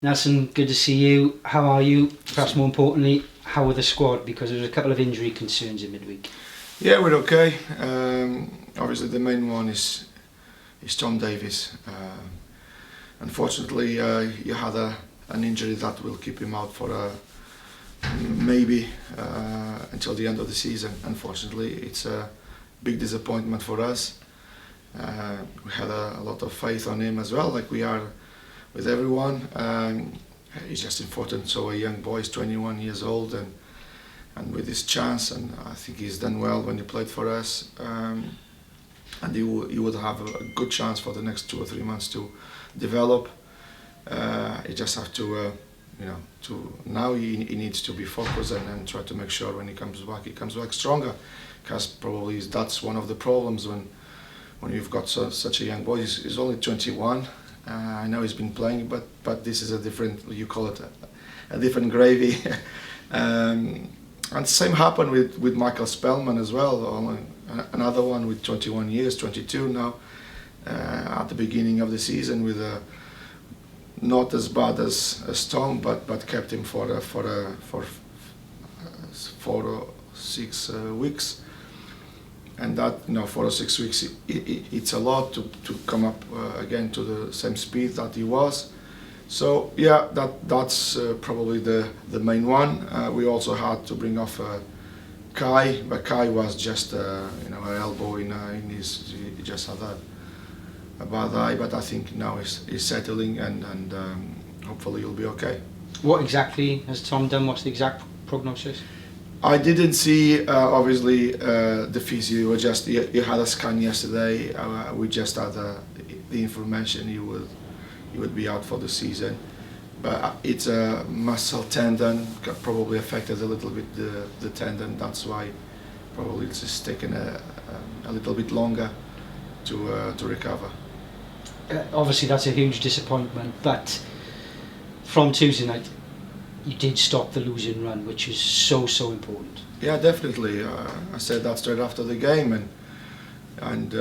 Nelson, good to see you. How are you? Perhaps more importantly, how are the squad? Because there was a couple of injury concerns in midweek. Yeah, we're okay. Obviously, the main one is Tom Davies. Unfortunately, he had an injury that will keep him out for maybe until the end of the season. Unfortunately, it's a big disappointment for us. We had a lot of faith on him as well, like we are with everyone. He's just important. So a young boy is 21 years old and with his chance, and I think he's done well when he played for us. And he would have a good chance for the next 2 or 3 months to develop. He just have to, now he needs to be focused and try to make sure when he comes back stronger, because probably that's one of the problems when you've got such a young boy. He's only 21. I know he's been playing, but this is a different, you call it a different gravy. And same happened with Michael Spellman as well, another one with 21 years, 22 now, at the beginning of the season with not as bad as Tom, but kept him for 4 or 6 weeks. And that, 4 or 6 weeks, it's a lot to come up again to the same speed that he was. So yeah, that's probably the main one. We also had to bring off Kai, but Kai was just an elbow in his. He just had a bad eye, but I think now he's settling and hopefully he'll be okay. What exactly has Tom done? What's the exact prognosis? I didn't see obviously the physio. He had a scan yesterday. We just had the information he would be out for the season, but it's a muscle tendon, probably affected a little bit the tendon. That's why probably it's just taken a little bit longer to recover. Obviously that's a huge disappointment, but from Tuesday night you did stop the losing run, which is so important. Yeah, definitely. I said that straight after the game, and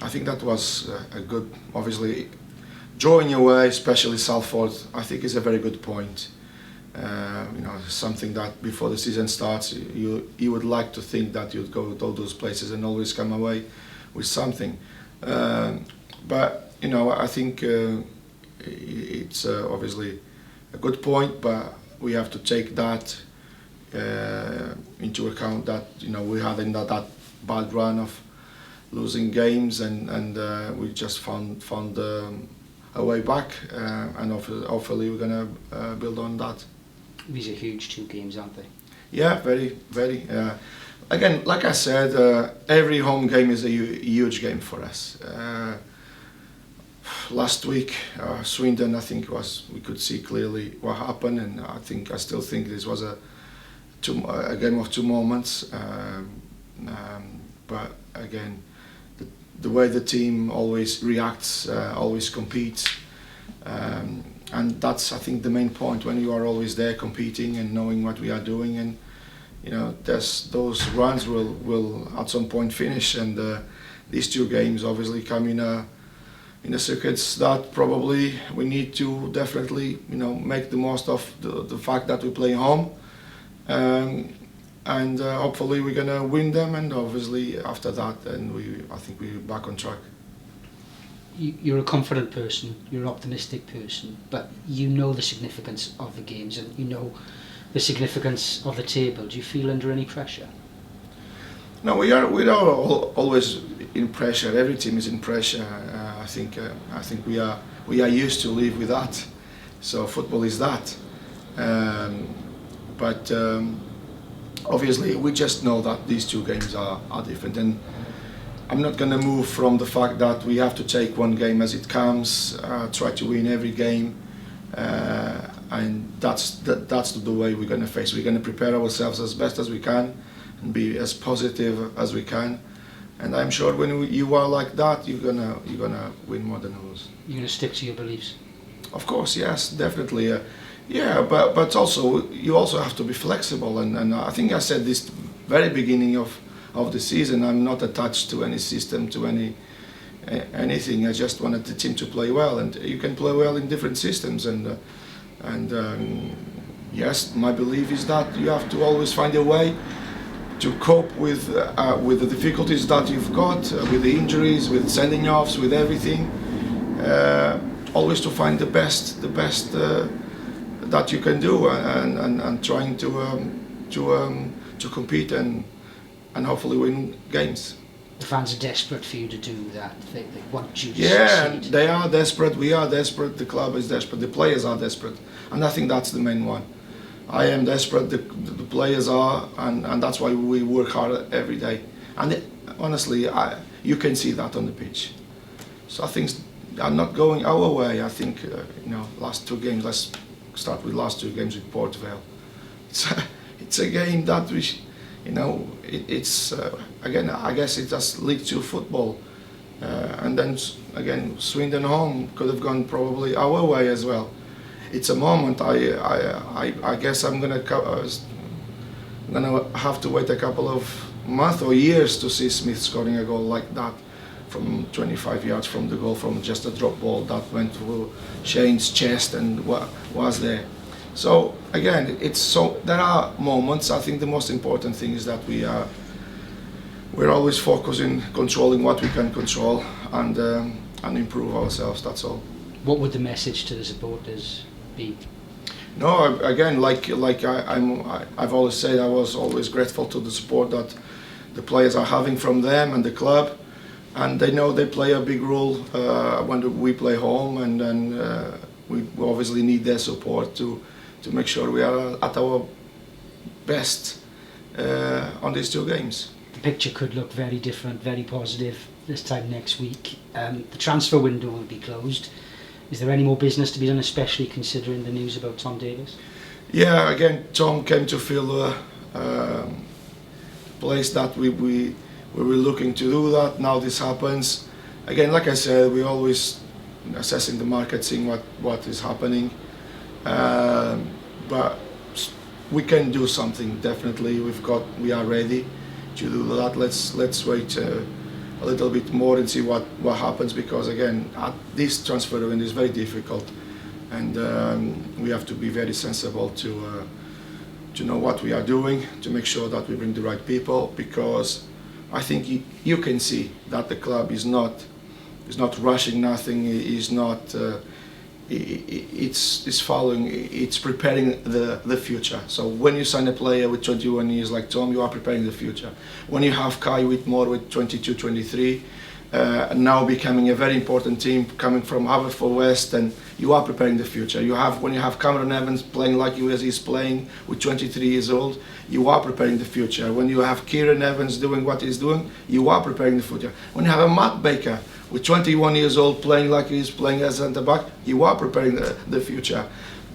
I think that was a good, obviously, drawing away, especially Salford, I think is a very good point. Something that before the season starts, you would like to think that you'd go to all those places and always come away with something. But I think it's obviously a good point, but we have to take that into account that we had in that bad run of losing games, and we just found a way back, and hopefully we're gonna build on that. These are huge 2 games, aren't they? Yeah, very, very. Again, like I said, every home game is a huge game for us. Last week, Swindon, I think we could see clearly what happened, and I still think this was a game of 2 moments. But again, the way the team always reacts, always competes, and that's, I think, the main point, when you are always there competing and knowing what we are doing, and those runs will at some point finish, and these 2 games obviously come in a sequence that probably we need to definitely make the most of the fact that we play home, and hopefully we're gonna win them, and obviously after that then I think we're back on track. You're a confident person, you're an optimistic person, but you know the significance of the games and you know the significance of the table. Do you feel under any pressure? No, we are always in pressure. Every team is in pressure. I think we are used to live with that. So football is that. But obviously we just know that these 2 games are different, and I'm not going to move from the fact that we have to take one game as it comes, try to win every game, and that's the way we're going to face. We're going to prepare ourselves as best as we can and be as positive as we can. And I'm sure when you are like that, you're gonna win more than lose. You're gonna stick to your beliefs. Of course, yes, definitely. Yeah, but also you also have to be flexible. And I think I said this very beginning of the season. I'm not attached to any system, to anything. I just wanted the team to play well, and you can play well in different systems. And And yes, my belief is that you have to always find a way to cope with the difficulties that you've got, with the injuries, with sending offs, with everything. Always to find the best that you can do, and trying to compete and hopefully win games. The fans are desperate for you to do that. They want you to Yeah, succeed. they are desperate. We are desperate. The club is desperate. The players are desperate, and I think that's the main one. I am desperate. The players are, and that's why we work hard every day. And honestly, you can see that on the pitch. So things are not going our way. I think last two games. Let's start with last two games with Port Vale. It's a game that we. It's again, I guess it's just League Two football, and then again Swindon home could have gone probably our way as well. It's a moment. I guess I'm gonna have to wait a couple of months or years to see Smith scoring a goal like that from 25 yards from the goal, from just a drop ball that went through Shane's chest and was there. So again, there are moments. I think the most important thing is that we're always focusing, controlling what we can control, and improve ourselves. That's all. What would the message to the supporters be? No, again, I've always said, I was always grateful to the support that the players are having from them and the club, and they know they play a big role when we play home, and we obviously need their support to make sure we are at our best on these two games. The picture could look very different, very positive this time next week. The transfer window will be closed. Is there any more business to be done, especially considering the news about Tom Davis? Yeah, again, Tom came to fill a place that we were looking to do that. Now this happens. Again, like I said, we're always assessing the market, seeing what is happening. But we can do something, definitely. We are ready to do that. Let's wait a little bit more and see what happens, because again, this transfer window is very difficult, and we have to be very sensible to know what we are doing, to make sure that we bring the right people, because I think you can see that the club is not rushing nothing. Is not. It's following. It's preparing the future. So when you sign a player with 21 years like Tom, you are preparing the future. When you have Kai Whitmore with 22, 23, now becoming a very important team coming from Haverford, and you are preparing the future. When you have Cameron Evans playing like he's playing with 23 years old, you are preparing the future. When you have Kieran Evans doing what he's doing, you are preparing the future. When you have a Matt Baker with 21 years old playing like he's playing as centre back, you are preparing the future.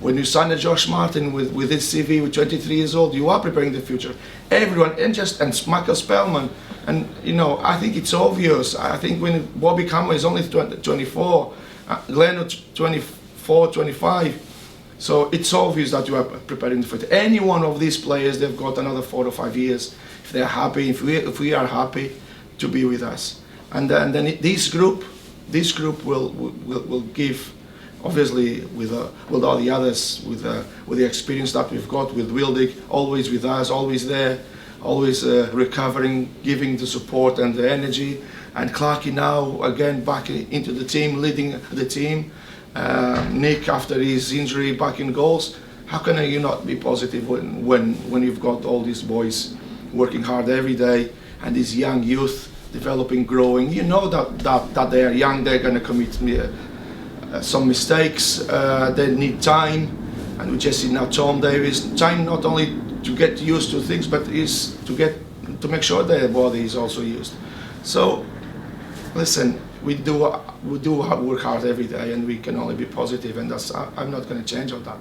When you sign a Josh Martin with his CV with 23 years old, you are preparing the future. Everyone, and Michael Spellman, and I think it's obvious. I think when Bobby Campbell is only 24, Glenn 24, 25, so it's obvious that you are preparing the future. Any one of these players, they've got another 4 or 5 years. If they're happy, if we are happy to be with us. And then this group will give, obviously with all the others, with the experience that we've got, with Wildig always with us, always there, always recovering, giving the support and the energy, and Clarkey now again back into the team, leading the team. Nick, after his injury, back in goals. How can you not be positive when you've got all these boys working hard every day, and this young youth developing, growing? You know that they are young, they're going to commit some mistakes, they need time, and we just see now Tom Davis, time not only to get used to things, but is to make sure their body is also used. So listen, we do work hard every day, and we can only be positive, and I'm not going to change on that.